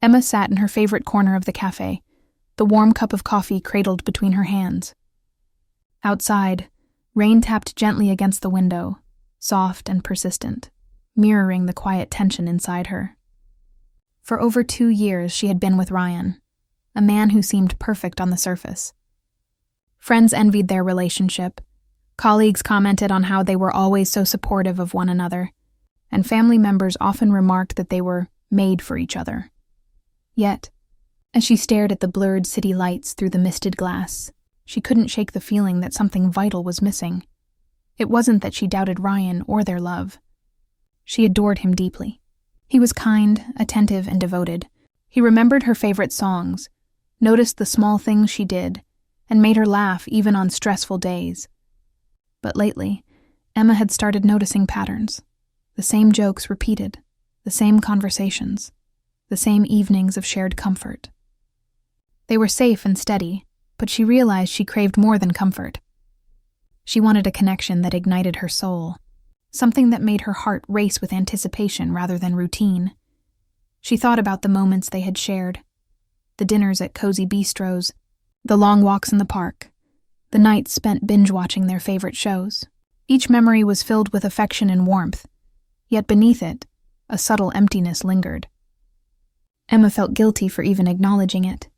Emma sat in her favorite corner of the cafe, the warm cup of coffee cradled between her hands. Outside, rain tapped gently against the window, soft and persistent, mirroring the quiet tension inside her. For over 2 years she had been with Ryan, a man who seemed perfect on the surface. Friends envied their relationship, colleagues commented on how they were always so supportive of one another, and family members often remarked that they were made for each other. Yet, as she stared at the blurred city lights through the misted glass, she couldn't shake the feeling that something vital was missing. It wasn't that she doubted Ryan or their love. She adored him deeply. He was kind, attentive, and devoted. He remembered her favorite songs, noticed the small things she did, and made her laugh even on stressful days. But lately, Emma had started noticing patterns. The same jokes repeated, the same conversations, the same evenings of shared comfort. They were safe and steady, but she realized she craved more than comfort. She wanted a connection that ignited her soul, something that made her heart race with anticipation rather than routine. She thought about the moments they had shared, the dinners at cozy bistros, the long walks in the park, the nights spent binge-watching their favorite shows. Each memory was filled with affection and warmth, yet beneath it, a subtle emptiness lingered. Emma felt guilty for even acknowledging it.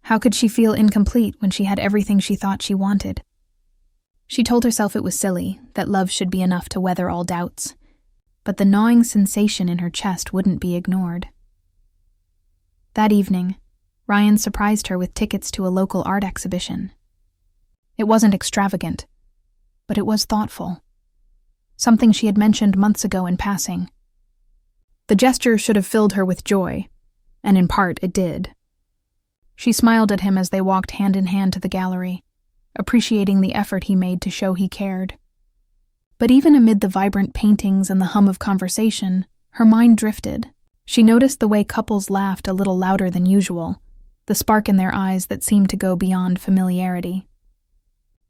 How could she feel incomplete when she had everything she thought she wanted? She told herself it was silly, that love should be enough to weather all doubts, but the gnawing sensation in her chest wouldn't be ignored. That evening, Ryan surprised her with tickets to a local art exhibition. It wasn't extravagant, but it was thoughtful. Something she had mentioned months ago in passing. The gesture should have filled her with joy, and in part it did. She smiled at him as they walked hand in hand to the gallery, appreciating the effort he made to show he cared. But even amid the vibrant paintings and the hum of conversation, her mind drifted. She noticed the way couples laughed a little louder than usual, the spark in their eyes that seemed to go beyond familiarity.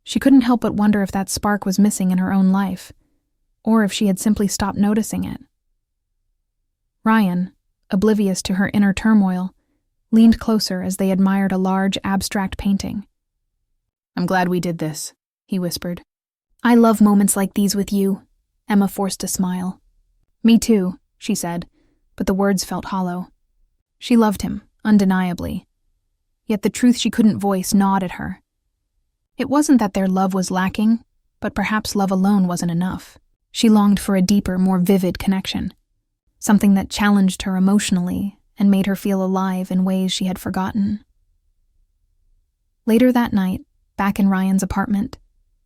She couldn't help but wonder if that spark was missing in her own life, or if she had simply stopped noticing it. Ryan, oblivious to her inner turmoil, leaned closer as they admired a large, abstract painting. "I'm glad we did this," he whispered. "I love moments like these with you," Emma forced a smile. "Me too," she said, but the words felt hollow. She loved him, undeniably. Yet the truth she couldn't voice gnawed at her. It wasn't that their love was lacking, but perhaps love alone wasn't enough. She longed for a deeper, more vivid connection, something that challenged her emotionally and made her feel alive in ways she had forgotten. Later that night, back in Ryan's apartment,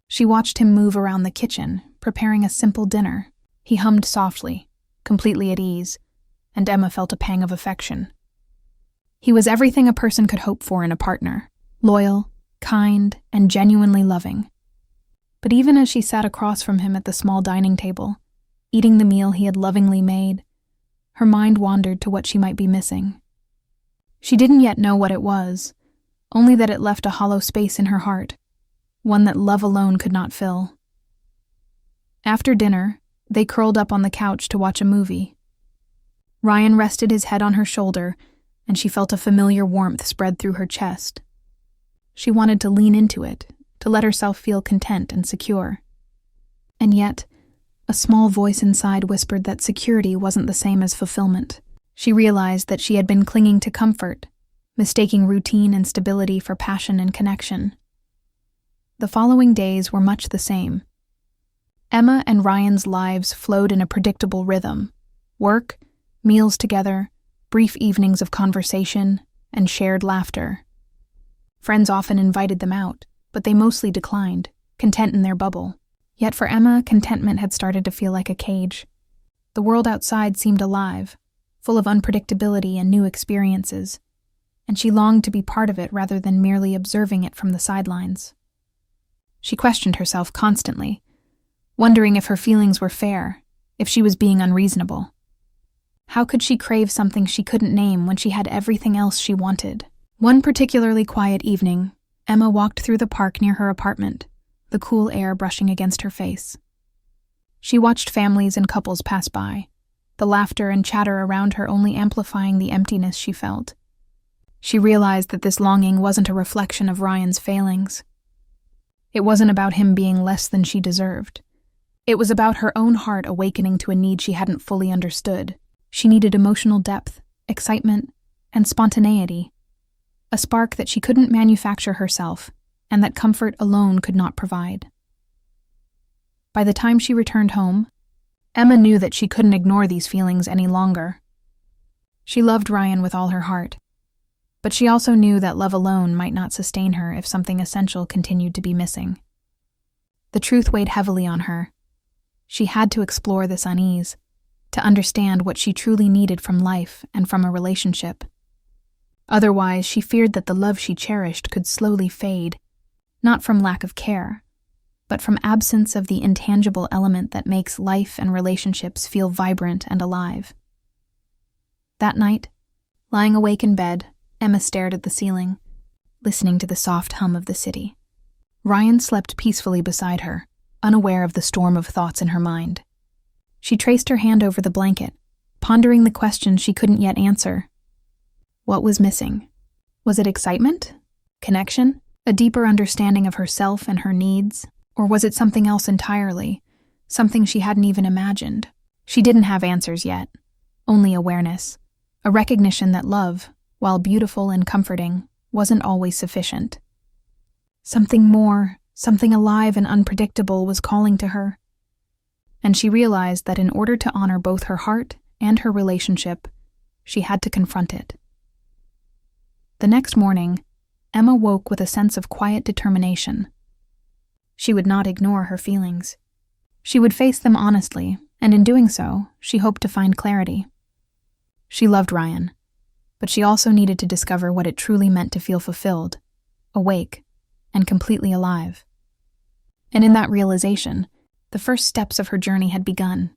she watched him move around the kitchen, preparing a simple dinner. He hummed softly, completely at ease, and Emma felt a pang of affection. He was everything a person could hope for in a partner, loyal, kind, and genuinely loving. But even as she sat across from him at the small dining table, eating the meal he had lovingly made, her mind wandered to what she might be missing. She didn't yet know what it was, only that it left a hollow space in her heart, one that love alone could not fill. After dinner, they curled up on the couch to watch a movie. Ryan rested his head on her shoulder, and she felt a familiar warmth spread through her chest. She wanted to lean into it, to let herself feel content and secure. And yet, a small voice inside whispered that security wasn't the same as fulfillment. She realized that she had been clinging to comfort, mistaking routine and stability for passion and connection. The following days were much the same. Emma and Ryan's lives flowed in a predictable rhythm: work, meals together, brief evenings of conversation, and shared laughter. Friends often invited them out, but they mostly declined, content in their bubble. Yet for Emma, contentment had started to feel like a cage. The world outside seemed alive, full of unpredictability and new experiences, and she longed to be part of it rather than merely observing it from the sidelines. She questioned herself constantly, wondering if her feelings were fair, if she was being unreasonable. How could she crave something she couldn't name when she had everything else she wanted? One particularly quiet evening, Emma walked through the park near her apartment, the cool air brushing against her face. She watched families and couples pass by, the laughter and chatter around her only amplifying the emptiness she felt. She realized that this longing wasn't a reflection of Ryan's failings. It wasn't about him being less than she deserved. It was about her own heart awakening to a need she hadn't fully understood. She needed emotional depth, excitement, and spontaneity, a spark that she couldn't manufacture herself and that comfort alone could not provide. By the time she returned home, Emma knew that she couldn't ignore these feelings any longer. She loved Ryan with all her heart, but she also knew that love alone might not sustain her if something essential continued to be missing. The truth weighed heavily on her. She had to explore this unease, to understand what she truly needed from life and from a relationship. Otherwise, she feared that the love she cherished could slowly fade, not from lack of care, but from absence of the intangible element that makes life and relationships feel vibrant and alive. That night, lying awake in bed, Emma stared at the ceiling, listening to the soft hum of the city. Ryan slept peacefully beside her, unaware of the storm of thoughts in her mind. She traced her hand over the blanket, pondering the question she couldn't yet answer. What was missing? Was it excitement? Connection? A deeper understanding of herself and her needs? Or was it something else entirely? Something she hadn't even imagined? She didn't have answers yet, only awareness, a recognition that love, while beautiful and comforting, wasn't always sufficient. Something more, something alive and unpredictable was calling to her. And she realized that in order to honor both her heart and her relationship, she had to confront it. The next morning, Emma woke with a sense of quiet determination. She would not ignore her feelings. She would face them honestly, and in doing so, she hoped to find clarity. She loved Ryan, but she also needed to discover what it truly meant to feel fulfilled, awake, and completely alive. And in that realization, the first steps of her journey had begun.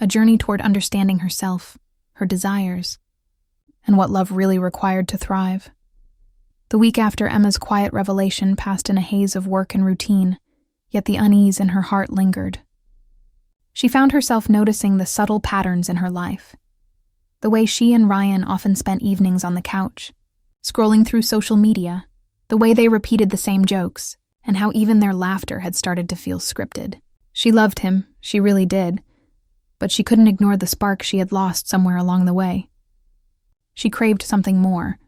A journey toward understanding herself, her desires, and what love really required to thrive. The week after Emma's quiet revelation passed in a haze of work and routine, yet the unease in her heart lingered. She found herself noticing the subtle patterns in her life. The way she and Ryan often spent evenings on the couch, scrolling through social media, the way they repeated the same jokes, and how even their laughter had started to feel scripted. She loved him, she really did, but she couldn't ignore the spark she had lost somewhere along the way. She craved something more,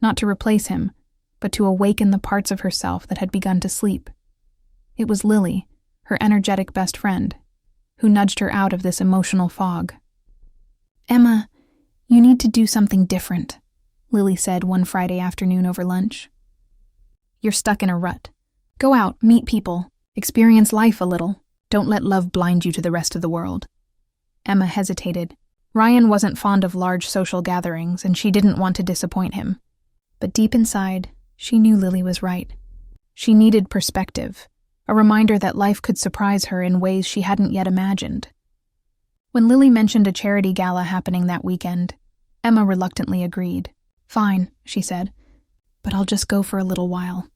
not to replace him, but to awaken the parts of herself that had begun to sleep. It was Lily, her energetic best friend, who nudged her out of this emotional fog. "Emma, you need to do something different," Lily said one Friday afternoon over lunch. "You're stuck in a rut. Go out, meet people, experience life a little. Don't let love blind you to the rest of the world." Emma hesitated. Ryan wasn't fond of large social gatherings, and she didn't want to disappoint him. But deep inside, she knew Lily was right. She needed perspective, a reminder that life could surprise her in ways she hadn't yet imagined. When Lily mentioned a charity gala happening that weekend, Emma reluctantly agreed. "Fine," she said, "but I'll just go for a little while."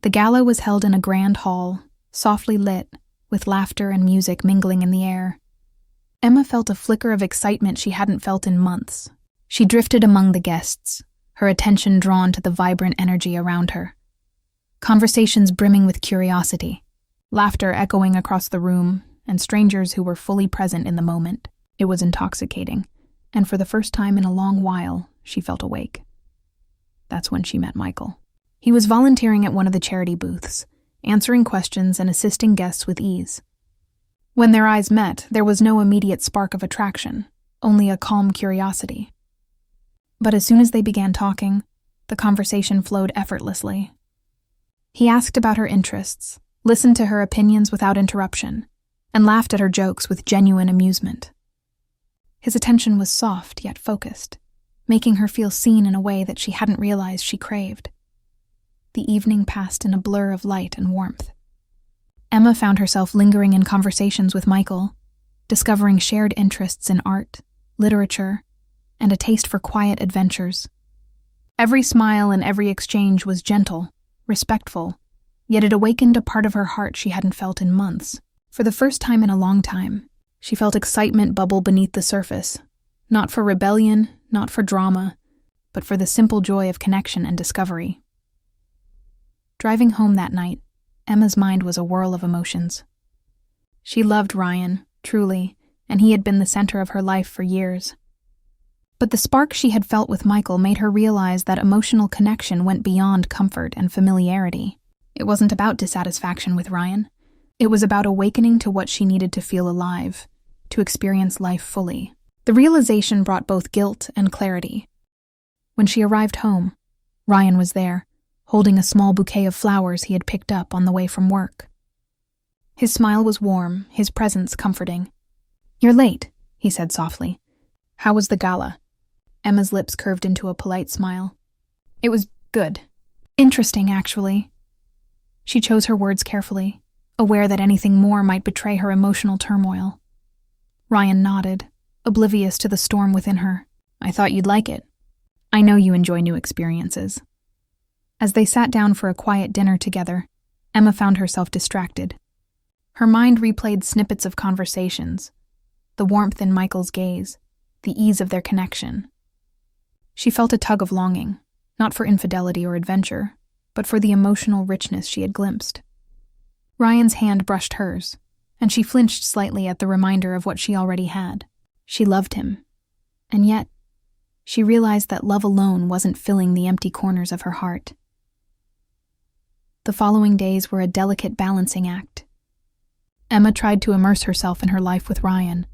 The gala was held in a grand hall, softly lit, with laughter and music mingling in the air. Emma felt a flicker of excitement she hadn't felt in months. She drifted among the guests, her attention drawn to the vibrant energy around her. Conversations brimming with curiosity, laughter echoing across the room, and strangers who were fully present in the moment. It was intoxicating, and for the first time in a long while, she felt awake. That's when she met Michael. He was volunteering at one of the charity booths, answering questions and assisting guests with ease. When their eyes met, there was no immediate spark of attraction, only a calm curiosity. But as soon as they began talking, the conversation flowed effortlessly. He asked about her interests, listened to her opinions without interruption, and laughed at her jokes with genuine amusement. His attention was soft yet focused, making her feel seen in a way that she hadn't realized she craved. The evening passed in a blur of light and warmth. Emma found herself lingering in conversations with Michael, discovering shared interests in art, literature, and a taste for quiet adventures. Every smile and every exchange was gentle, respectful, yet it awakened a part of her heart she hadn't felt in months. For the first time in a long time, She felt excitement bubble beneath the surface, not for rebellion, not for drama, but for the simple joy of connection and discovery. Driving home that night, Emma's mind was a whirl of emotions. She loved Ryan, truly, and he had been the center of her life for years. But the spark she had felt with Michael made her realize that emotional connection went beyond comfort and familiarity. It wasn't about dissatisfaction with Ryan. It was about awakening to what she needed to feel alive, to experience life fully. The realization brought both guilt and clarity. When she arrived home, Ryan was there, holding a small bouquet of flowers he had picked up on the way from work. His smile was warm, his presence comforting. "You're late," he said softly. "How was the gala?" Emma's lips curved into a polite smile. "It was good. Interesting, actually." She chose her words carefully, aware that anything more might betray her emotional turmoil. Ryan nodded, oblivious to the storm within her. "I thought you'd like it. I know you enjoy new experiences." As they sat down for a quiet dinner together, Emma found herself distracted. Her mind replayed snippets of conversations, the warmth in Michael's gaze, the ease of their connection. She felt a tug of longing, not for infidelity or adventure, but for the emotional richness she had glimpsed. Ryan's hand brushed hers, and she flinched slightly at the reminder of what she already had. She loved him, and yet, she realized that love alone wasn't filling the empty corners of her heart. The following days were a delicate balancing act. Emma tried to immerse herself in her life with Ryan,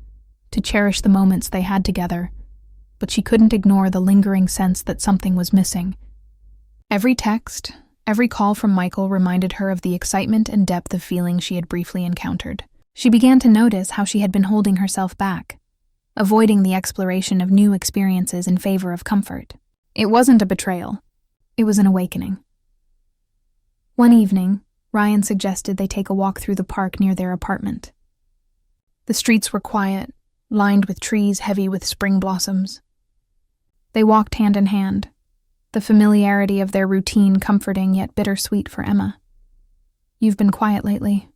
to cherish the moments they had together, but she couldn't ignore the lingering sense that something was missing. Every text, every call from Michael reminded her of the excitement and depth of feeling she had briefly encountered. She began to notice how she had been holding herself back, avoiding the exploration of new experiences in favor of comfort. It wasn't a betrayal. It was an awakening. One evening, Ryan suggested they take a walk through the park near their apartment. The streets were quiet, lined with trees heavy with spring blossoms. They walked hand in hand, the familiarity of their routine comforting yet bittersweet for Emma. "You've been quiet lately,"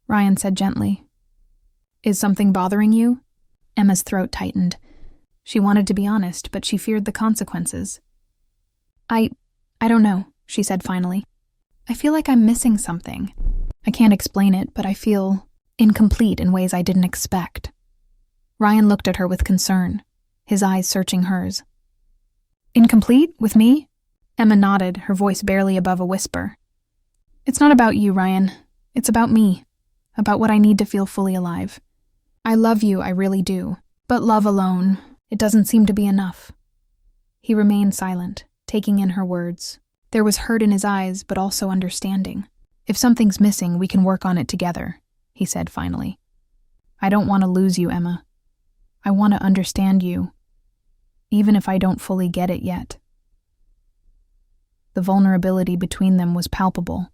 Ryan said gently. "Is something bothering you?" Emma's throat tightened. She wanted to be honest, but she feared the consequences. I don't know," she said finally. "I feel like I'm missing something. I can't explain it, but I feel incomplete in ways I didn't expect." Ryan looked at her with concern, his eyes searching hers. "Incomplete? With me?" Emma nodded, her voice barely above a whisper. "It's not about you, Ryan. It's about me. About what I need to feel fully alive. I love you, I really do. But love alone, it doesn't seem to be enough." He remained silent, taking in her words. There was hurt in his eyes, but also understanding. "If something's missing, we can work on it together," he said finally. "I don't want to lose you, Emma. I want to understand you, even if I don't fully get it yet." The vulnerability between them was palpable.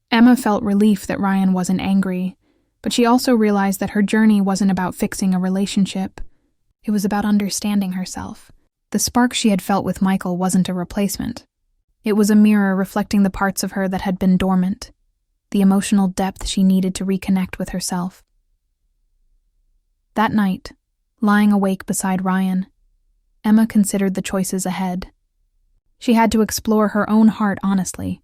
Emma felt relief that Ryan wasn't angry, but she also realized that her journey wasn't about fixing a relationship. It was about understanding herself. The spark she had felt with Michael wasn't a replacement. It was a mirror reflecting the parts of her that had been dormant, the emotional depth she needed to reconnect with herself. That night, lying awake beside Ryan, Emma considered the choices ahead. She had to explore her own heart honestly,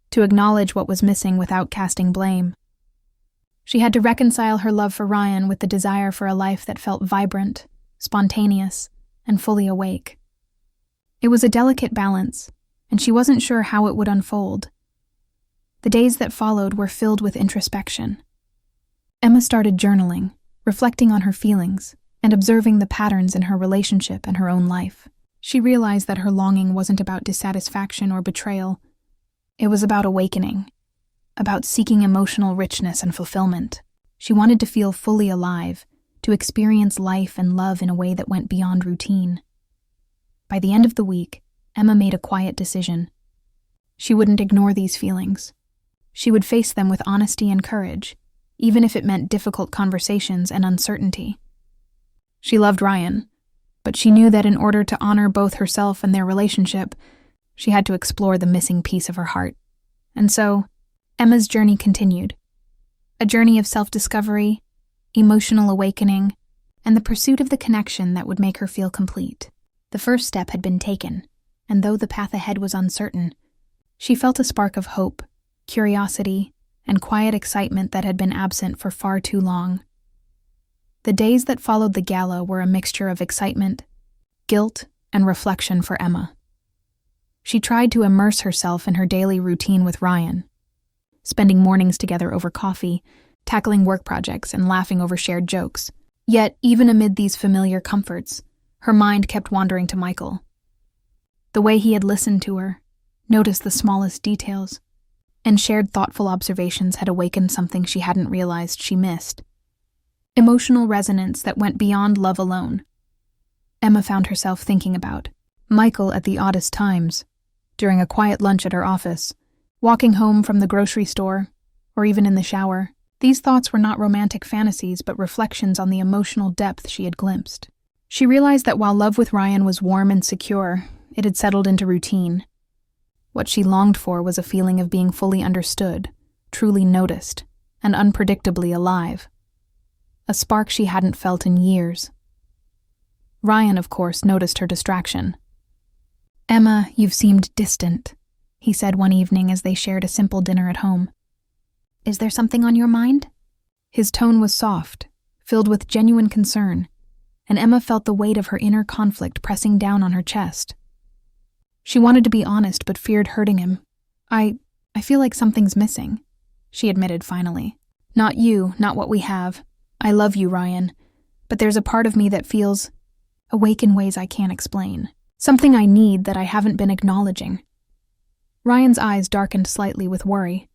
to acknowledge what was missing without casting blame. She had to reconcile her love for Ryan with the desire for a life that felt vibrant, spontaneous, and fully awake. It was a delicate balance, and she wasn't sure how it would unfold. The days that followed were filled with introspection. Emma started journaling, reflecting on her feelings, and observing the patterns in her relationship and her own life. She realized that her longing wasn't about dissatisfaction or betrayal. It was about awakening, about seeking emotional richness and fulfillment. She wanted to feel fully alive, to experience life and love in a way that went beyond routine. By the end of the week, Emma made a quiet decision. She wouldn't ignore these feelings. She would face them with honesty and courage, even if it meant difficult conversations and uncertainty. She loved Ryan, but she knew that in order to honor both herself and their relationship, she had to explore the missing piece of her heart. And so, Emma's journey continued. A journey of self-discovery, emotional awakening, and the pursuit of the connection that would make her feel complete. The first step had been taken, and though the path ahead was uncertain, she felt a spark of hope, curiosity, and quiet excitement that had been absent for far too long. The days that followed the gala were a mixture of excitement, guilt, and reflection for Emma. She tried to immerse herself in her daily routine with Ryan, spending mornings together over coffee, tackling work projects, and laughing over shared jokes. Yet, even amid these familiar comforts, her mind kept wandering to Michael. The way he had listened to her, noticed the smallest details, and shared thoughtful observations had awakened something she hadn't realized she missed. Emotional resonance that went beyond love alone. Emma found herself thinking about Michael at the oddest times, during a quiet lunch at her office, walking home from the grocery store, or even in the shower. These thoughts were not romantic fantasies, but reflections on the emotional depth she had glimpsed. She realized that while love with Ryan was warm and secure, it had settled into routine. What she longed for was a feeling of being fully understood, truly noticed, and unpredictably alive. A spark she hadn't felt in years. Ryan, of course, noticed her distraction. "Emma, you've seemed distant," he said one evening as they shared a simple dinner at home. "Is there something on your mind?" His tone was soft, filled with genuine concern, and Emma felt the weight of her inner conflict pressing down on her chest. She wanted to be honest but feared hurting him. I feel like something's missing," she admitted finally. "Not you, not what we have. I love you, Ryan, but there's a part of me that feels awake in ways I can't explain. Something I need that I haven't been acknowledging." Ryan's eyes darkened slightly with worry,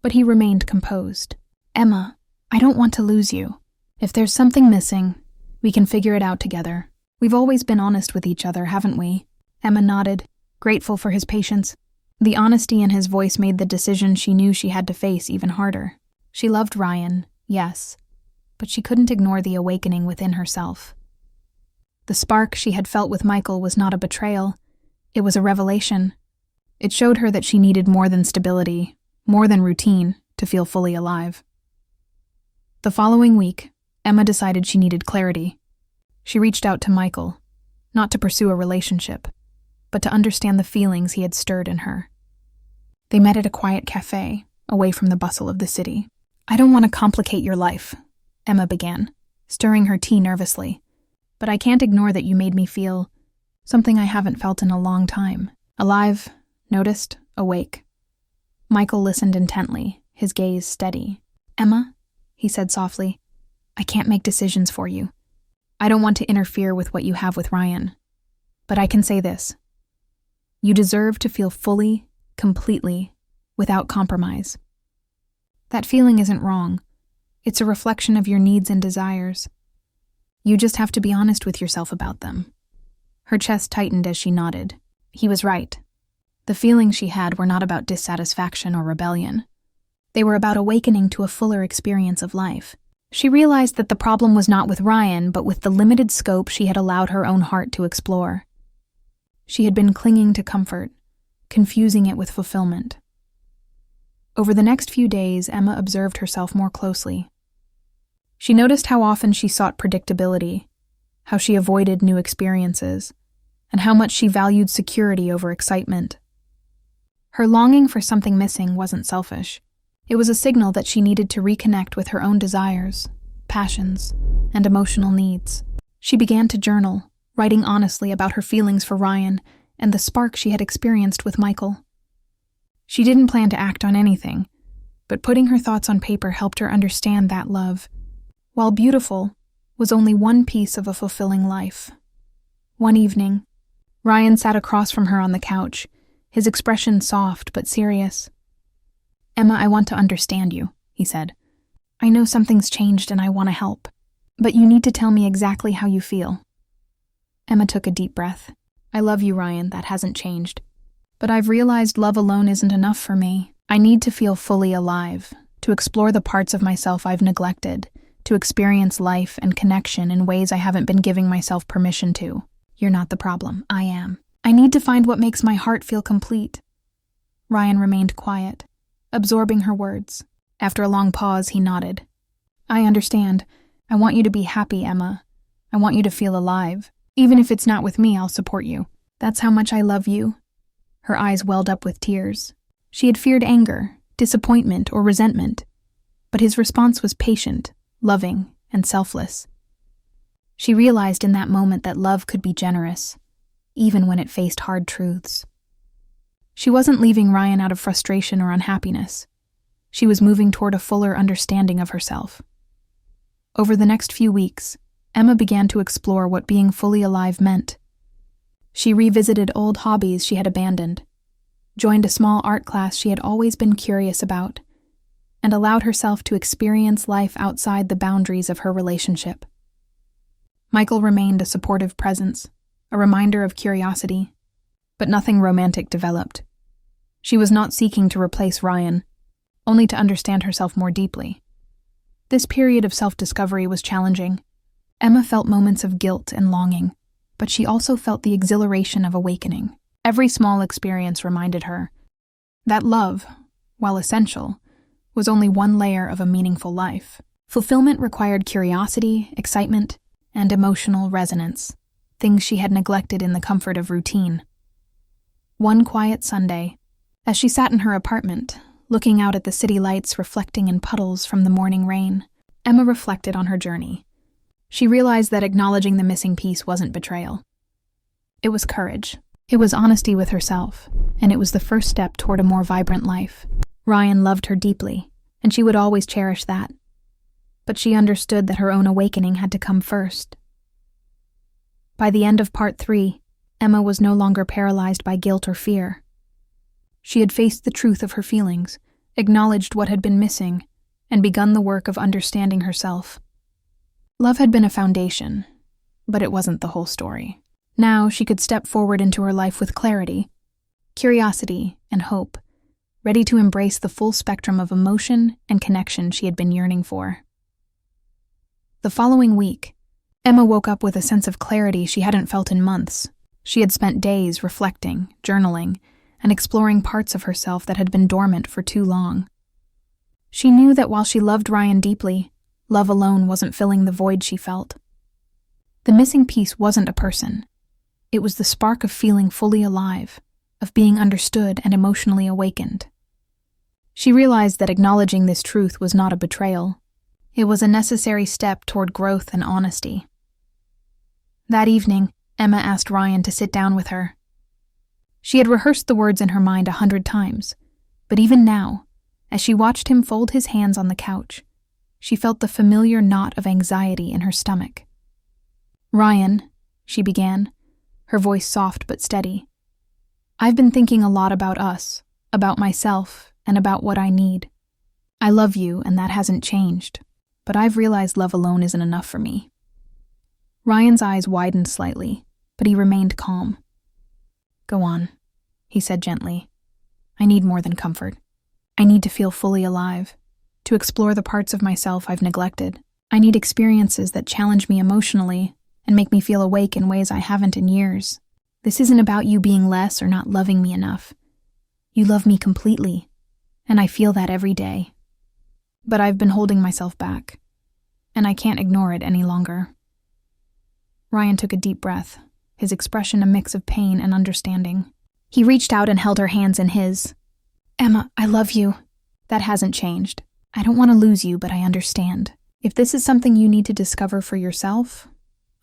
but he remained composed. "Emma, I don't want to lose you. If there's something missing, we can figure it out together. We've always been honest with each other, haven't we?" Emma nodded, grateful for his patience. The honesty in his voice made the decision she knew she had to face even harder. She loved Ryan, yes, but she couldn't ignore the awakening within herself. The spark she had felt with Michael was not a betrayal, it was a revelation. It showed her that she needed more than stability, more than routine, to feel fully alive. The following week, Emma decided she needed clarity. She reached out to Michael, not to pursue a relationship, but to understand the feelings he had stirred in her. They met at a quiet cafe, away from the bustle of the city. "I don't want to complicate your life," Emma began, stirring her tea nervously. "But I can't ignore that you made me feel something I haven't felt in a long time. Alive, noticed, awake." Michael listened intently, his gaze steady. "Emma," he said softly, "I can't make decisions for you. I don't want to interfere with what you have with Ryan. But I can say this. You deserve to feel fully, completely, without compromise. That feeling isn't wrong. It's a reflection of your needs and desires. You just have to be honest with yourself about them." Her chest tightened as she nodded. He was right. The feelings she had were not about dissatisfaction or rebellion. They were about awakening to a fuller experience of life. She realized that the problem was not with Ryan, but with the limited scope she had allowed her own heart to explore. She had been clinging to comfort, confusing it with fulfillment. Over the next few days, Emma observed herself more closely. She noticed how often she sought predictability, how she avoided new experiences, and how much she valued security over excitement. Her longing for something missing wasn't selfish. It was a signal that she needed to reconnect with her own desires, passions, and emotional needs. She began to journal, writing honestly about her feelings for Ryan and the spark she had experienced with Michael. She didn't plan to act on anything, but putting her thoughts on paper helped her understand that love, while beautiful, was only one piece of a fulfilling life. One evening, Ryan sat across from her on the couch, his expression soft but serious. "Emma, I want to understand you," he said. "I know something's changed and I want to help, but you need to tell me exactly how you feel." Emma took a deep breath. "I love you, Ryan, that hasn't changed. But I've realized love alone isn't enough for me. I need to feel fully alive, to explore the parts of myself I've neglected, to experience life and connection in ways I haven't been giving myself permission to. You're not the problem, I am. I need to find what makes my heart feel complete." Ryan remained quiet, absorbing her words. After a long pause, he nodded. I understand. I want you to be happy, Emma. I want you to feel alive. Even if it's not with me, I'll support you. That's how much I love you." Her eyes welled up with tears. She had feared anger, disappointment, or resentment, but his response was patient, loving, and selfless. She realized in that moment that love could be generous, even when it faced hard truths. She wasn't leaving Ryan out of frustration or unhappiness. She was moving toward a fuller understanding of herself. Over the next few weeks, Emma began to explore what being fully alive meant. She revisited old hobbies she had abandoned, joined a small art class she had always been curious about, and allowed herself to experience life outside the boundaries of her relationship. Michael remained a supportive presence, a reminder of curiosity, but nothing romantic developed. She was not seeking to replace Ryan, only to understand herself more deeply. This period of self-discovery was challenging. Emma felt moments of guilt and longing, but she also felt the exhilaration of awakening. Every small experience reminded her that love, while essential, was only one layer of a meaningful life. Fulfillment required curiosity, excitement, and emotional resonance, things she had neglected in the comfort of routine. One quiet Sunday, as she sat in her apartment, looking out at the city lights reflecting in puddles from the morning rain, Emma reflected on her journey. She realized that acknowledging the missing piece wasn't betrayal. It was courage. It was honesty with herself, and it was the first step toward a more vibrant life. Ryan loved her deeply, and she would always cherish that. But she understood that her own awakening had to come first. By the end of part 3, Emma was no longer paralyzed by guilt or fear. She had faced the truth of her feelings, acknowledged what had been missing, and begun the work of understanding herself. Love had been a foundation, but it wasn't the whole story. Now she could step forward into her life with clarity, curiosity, and hope, ready to embrace the full spectrum of emotion and connection she had been yearning for. The following week, Emma woke up with a sense of clarity she hadn't felt in months. She had spent days reflecting, journaling, and exploring parts of herself that had been dormant for too long. She knew that while she loved Ryan deeply, love alone wasn't filling the void she felt. The missing piece wasn't a person. It was the spark of feeling fully alive, of being understood and emotionally awakened. She realized that acknowledging this truth was not a betrayal. It was a necessary step toward growth and honesty. That evening, Emma asked Ryan to sit down with her. She had rehearsed the words in her mind 100 times, but even now, as she watched him fold his hands on the couch, she felt the familiar knot of anxiety in her stomach. "Ryan," she began, her voice soft but steady, "I've been thinking a lot about us, about myself, and about what I need. I love you, and that hasn't changed, but I've realized love alone isn't enough for me." Ryan's eyes widened slightly, but he remained calm. "Go on," he said gently. "I need more than comfort. I need to feel fully alive, to explore the parts of myself I've neglected. I need experiences that challenge me emotionally and make me feel awake in ways I haven't in years. This isn't about you being less or not loving me enough. You love me completely, and I feel that every day. But I've been holding myself back, and I can't ignore it any longer." Ryan took a deep breath, his expression a mix of pain and understanding. He reached out and held her hands in his. "Emma, I love you. That hasn't changed. I don't want to lose you, but I understand. If this is something you need to discover for yourself,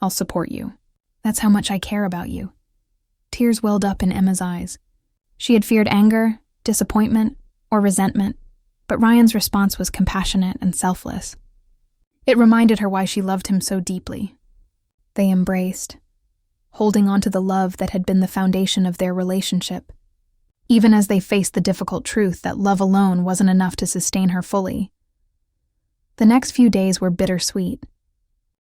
I'll support you. That's how much I care about you." Tears welled up in Emma's eyes. She had feared anger, disappointment, or resentment, but Ryan's response was compassionate and selfless. It reminded her why she loved him so deeply. They embraced, holding on to the love that had been the foundation of their relationship, even as they faced the difficult truth that love alone wasn't enough to sustain her fully. The next few days were bittersweet.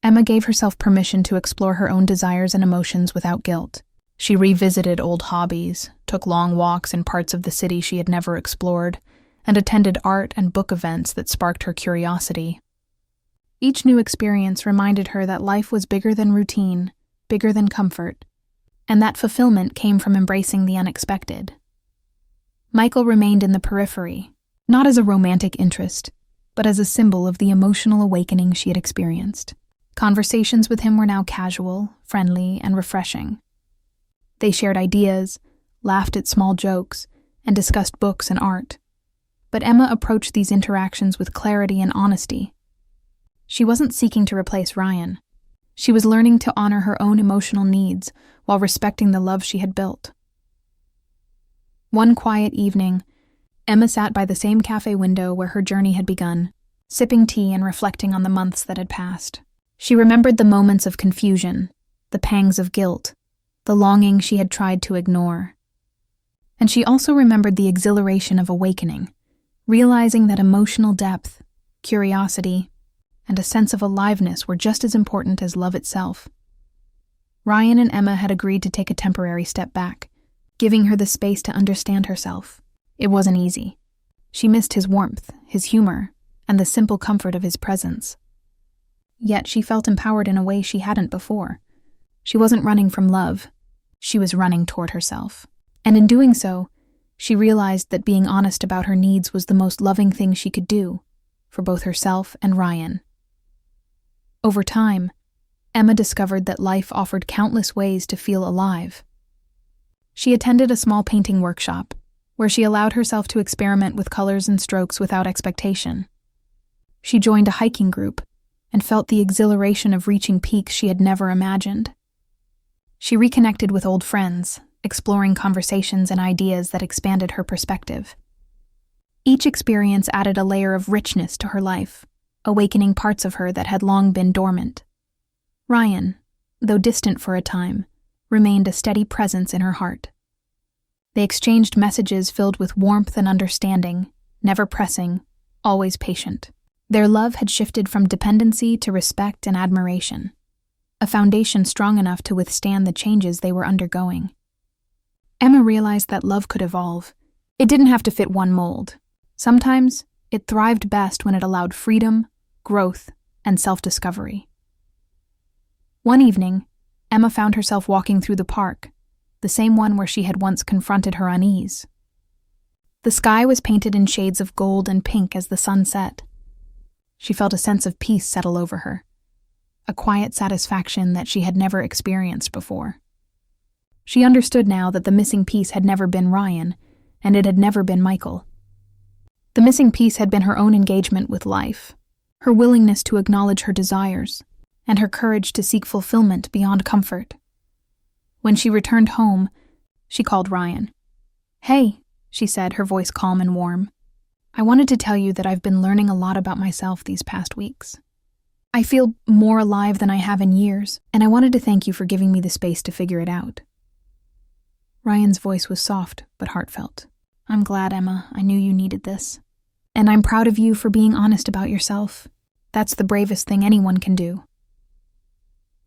Emma gave herself permission to explore her own desires and emotions without guilt. She revisited old hobbies, took long walks in parts of the city she had never explored, and attended art and book events that sparked her curiosity. Each new experience reminded her that life was bigger than routine, bigger than comfort, and that fulfillment came from embracing the unexpected. Michael remained in the periphery, not as a romantic interest, but as a symbol of the emotional awakening she had experienced. Conversations with him were now casual, friendly, and refreshing. They shared ideas, laughed at small jokes, and discussed books and art. But Emma approached these interactions with clarity and honesty. She wasn't seeking to replace Ryan. She was learning to honor her own emotional needs while respecting the love she had built. One quiet evening, Emma sat by the same cafe window where her journey had begun, sipping tea and reflecting on the months that had passed. She remembered the moments of confusion, the pangs of guilt, the longing she had tried to ignore. And she also remembered the exhilaration of awakening, realizing that emotional depth, curiosity, and a sense of aliveness were just as important as love itself. Ryan and Emma had agreed to take a temporary step back, giving her the space to understand herself. It wasn't easy. She missed his warmth, his humor, and the simple comfort of his presence. Yet she felt empowered in a way she hadn't before. She wasn't running from love. She was running toward herself. And in doing so, she realized that being honest about her needs was the most loving thing she could do, for both herself and Ryan. Over time, Emma discovered that life offered countless ways to feel alive. She attended a small painting workshop, where she allowed herself to experiment with colors and strokes without expectation. She joined a hiking group and felt the exhilaration of reaching peaks she had never imagined. She reconnected with old friends, exploring conversations and ideas that expanded her perspective. Each experience added a layer of richness to her life, awakening parts of her that had long been dormant. Ryan, though distant for a time, remained a steady presence in her heart. They exchanged messages filled with warmth and understanding, never pressing, always patient. Their love had shifted from dependency to respect and admiration, a foundation strong enough to withstand the changes they were undergoing. Emma realized that love could evolve. It didn't have to fit one mold. Sometimes, it thrived best when it allowed freedom, growth, and self-discovery. One evening, Emma found herself walking through the park, the same one where she had once confronted her unease. The sky was painted in shades of gold and pink as the sun set. She felt a sense of peace settle over her, a quiet satisfaction that she had never experienced before. She understood now that the missing piece had never been Ryan, and it had never been Michael. The missing piece had been her own engagement with life, her willingness to acknowledge her desires, and her courage to seek fulfillment beyond comfort. When she returned home, she called Ryan. "Hey," she said, her voice calm and warm. "I wanted to tell you that I've been learning a lot about myself these past weeks. I feel more alive than I have in years, and I wanted to thank you for giving me the space to figure it out." Ryan's voice was soft but heartfelt. "I'm glad, Emma. I knew you needed this. And I'm proud of you for being honest about yourself. That's the bravest thing anyone can do."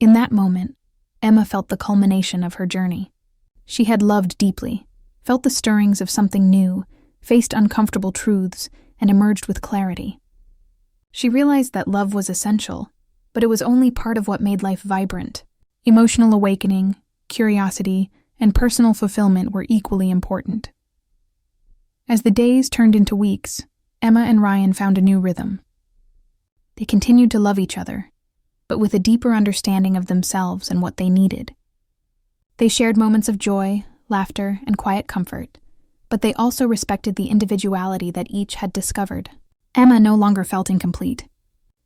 In that moment, Emma felt the culmination of her journey. She had loved deeply, felt the stirrings of something new, faced uncomfortable truths, and emerged with clarity. She realized that love was essential, but it was only part of what made life vibrant. Emotional awakening, curiosity, and personal fulfillment were equally important. As the days turned into weeks, Emma and Ryan found a new rhythm. They continued to love each other, but with a deeper understanding of themselves and what they needed. They shared moments of joy, laughter, and quiet comfort, but they also respected the individuality that each had discovered. Emma no longer felt incomplete.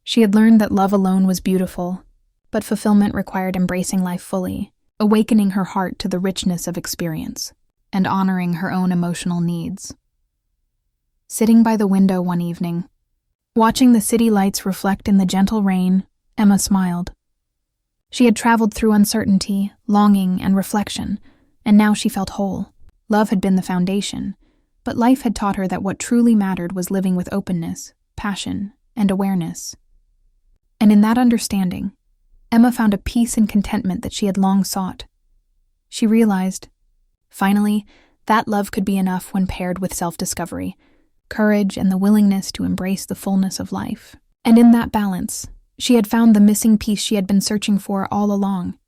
She had learned that love alone was beautiful, but fulfillment required embracing life fully, awakening her heart to the richness of experience, and honoring her own emotional needs. Sitting by the window one evening, watching the city lights reflect in the gentle rain, Emma smiled. She had traveled through uncertainty, longing, and reflection, and now she felt whole. Love had been the foundation, but life had taught her that what truly mattered was living with openness, passion, and awareness. And in that understanding, Emma found a peace and contentment that she had long sought. She realized, finally, that love could be enough when paired with self-discovery, courage, and the willingness to embrace the fullness of life. And in that balance, she had found the missing piece she had been searching for all along.